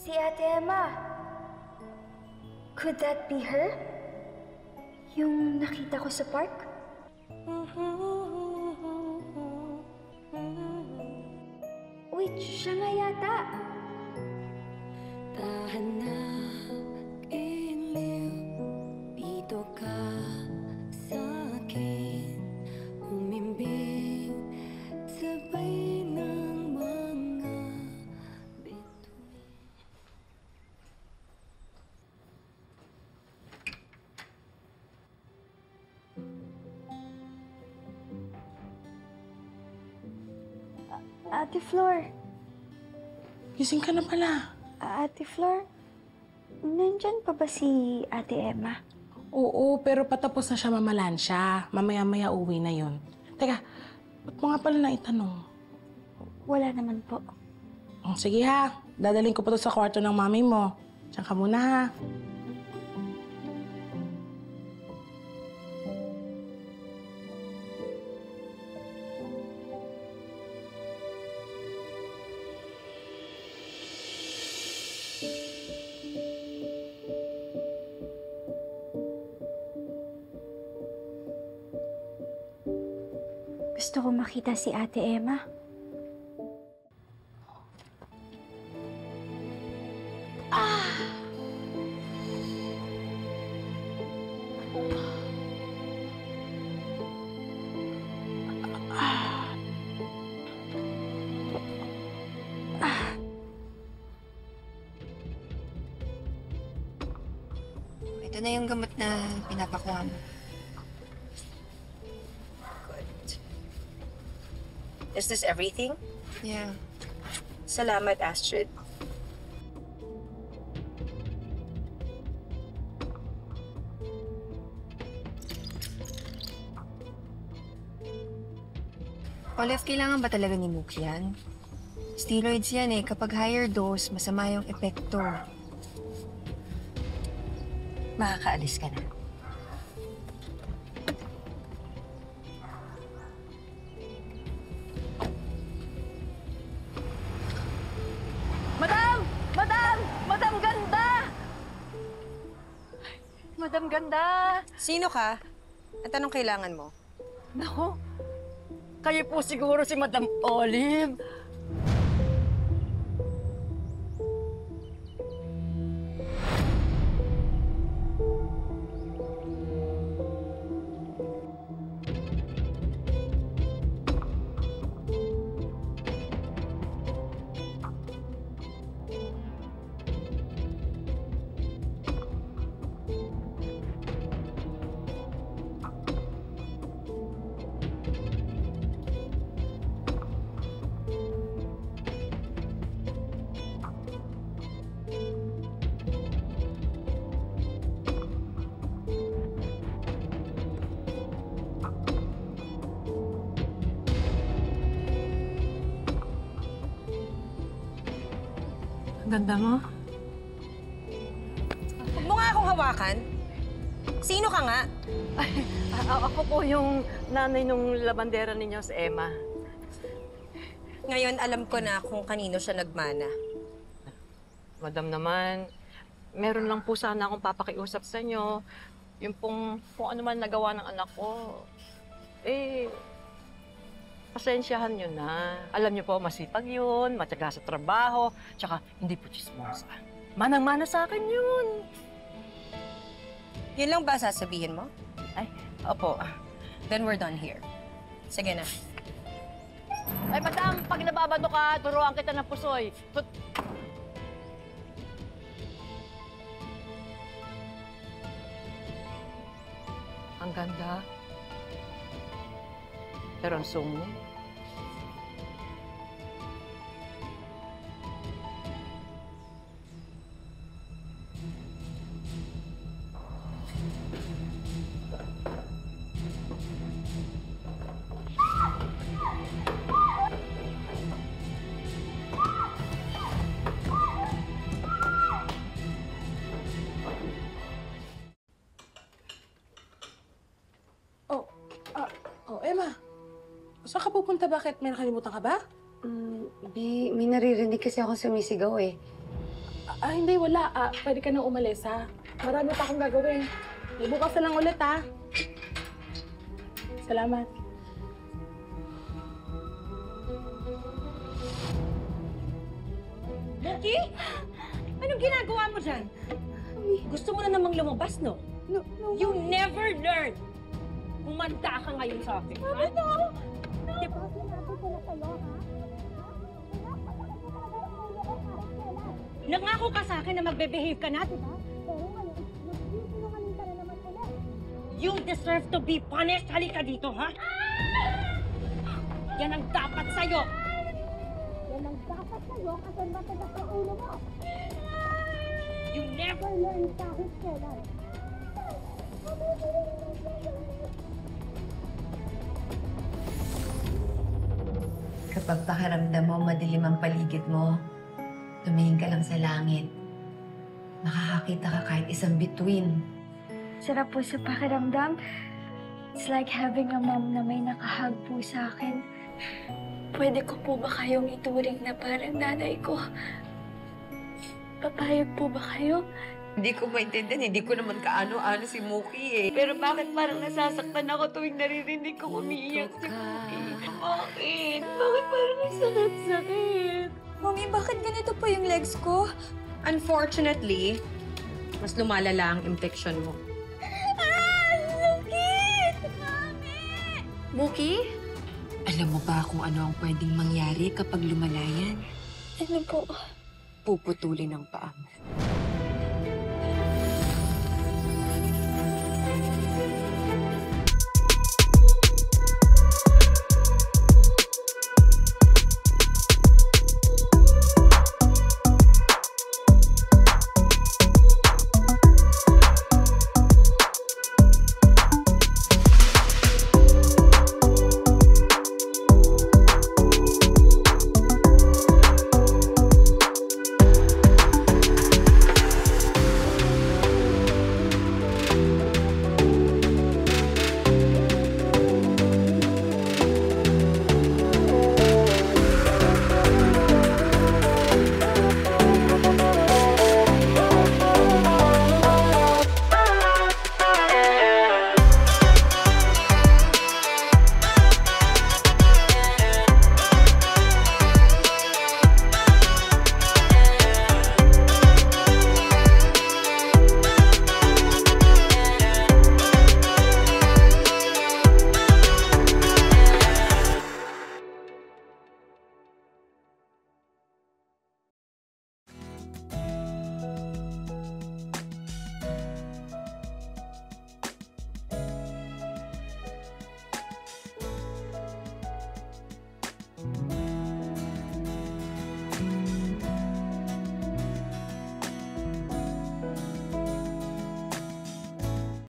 Si Ate Emma. Could that be her? Yung nakita ko sa park? Wait, siya nga yata. Tahanap-iliw, dito ka sa'kin, umimbing, sabay ng mga bituin. Ate Flor. Gising ka na pala. Ate Flor, nandyan pa ba si Ate Emma? Oo, pero patapos na siya mamalansya. Mamaya-maya uwi na yon. Teka, ba't mo nga pala naitanong? Wala naman po. Sige ha, dadaling ko pa to sa kwarto ng mami mo. Diyan ka muna ha. Gusto ko makita si Ate Emma. Ito na yung gamot na pinapakuha mo. Is this everything? Yeah. Salamat, Astrid. Olive, kailangan ba talaga ni Mook yan? Steroids yan eh. Kapag higher dose, masama yung epekto. Makakaalis ka na. Madam! Madam! Madam Ganda! Madam Ganda! Sino ka? At anong kailangan mo? Naku, kayo po siguro si Madam Olive. Ganda mo. Huwag mo nga akong hawakan. Sino ka nga? Ako po yung nanay nung labandera ninyo si Emma. Ngayon, alam ko na kung kanino siya nagmana. Madam naman, meron lang po sana akong papakiusap sa inyo. Yung kung ano man nagawa ng anak ko, pasensyahan nyo na. Alam nyo po, masipag yun, matyaga sa trabaho, tsaka hindi po chismosa. Manang-mana sa akin yun. Yun lang ba sasabihin mo? Ay, opo. Then we're done here. Sige na. Ay, madam, pag nababado ka, turuan kita ng pusoy. Ang ganda. Pero ang sumo. Emma, saan ka pupunta? Bakit? May nakalimutan ka ba? May naririnig kasi ako sumisigaw eh. Hindi, wala. Pwede ka nang umalis, ha? Marami pa akong gagawin. Bukas na lang ulit, ha? Salamat. Muki? Anong ginagawa mo dyan? Gusto mo na namang lumabas, no? No, You never learn! Kumanda ka ngayon sa akin, ha? Di ba? Nangako ka sa akin na magbe-behave ka na, di ba? You deserve to be punished. Halika dito, ha? Yan ang dapat sa'yo. Yan ang dapat sa'yo kasi matagas ang ulo mo. You never learn kahit kailan. Kapag pakiramdam mo madilim ang paligid mo, tumingin ka lang sa langit. Makakakita ka kahit isang bituin. Sarap po sa pakiramdam. It's like having a mom na may nakahag po sa akin. Pwede ko po ba kayong ituring na parang nanay ko? Papayag po ba kayo? Hindi ko maintindihan, hindi ko naman kaano-ano si Muki eh. Pero bakit parang nasasaktan ako tuwing naririnig ko umiiyak si Muki? Bakit? Bakit parang ang sakit-sakit? Mami, bakit ganito po yung legs ko? Unfortunately, mas lumalala ang infection mo. Muki? Alam mo ba kung ano ang pwedeng mangyari kapag lumala yan? Ano po? Puputulin ang paa mo.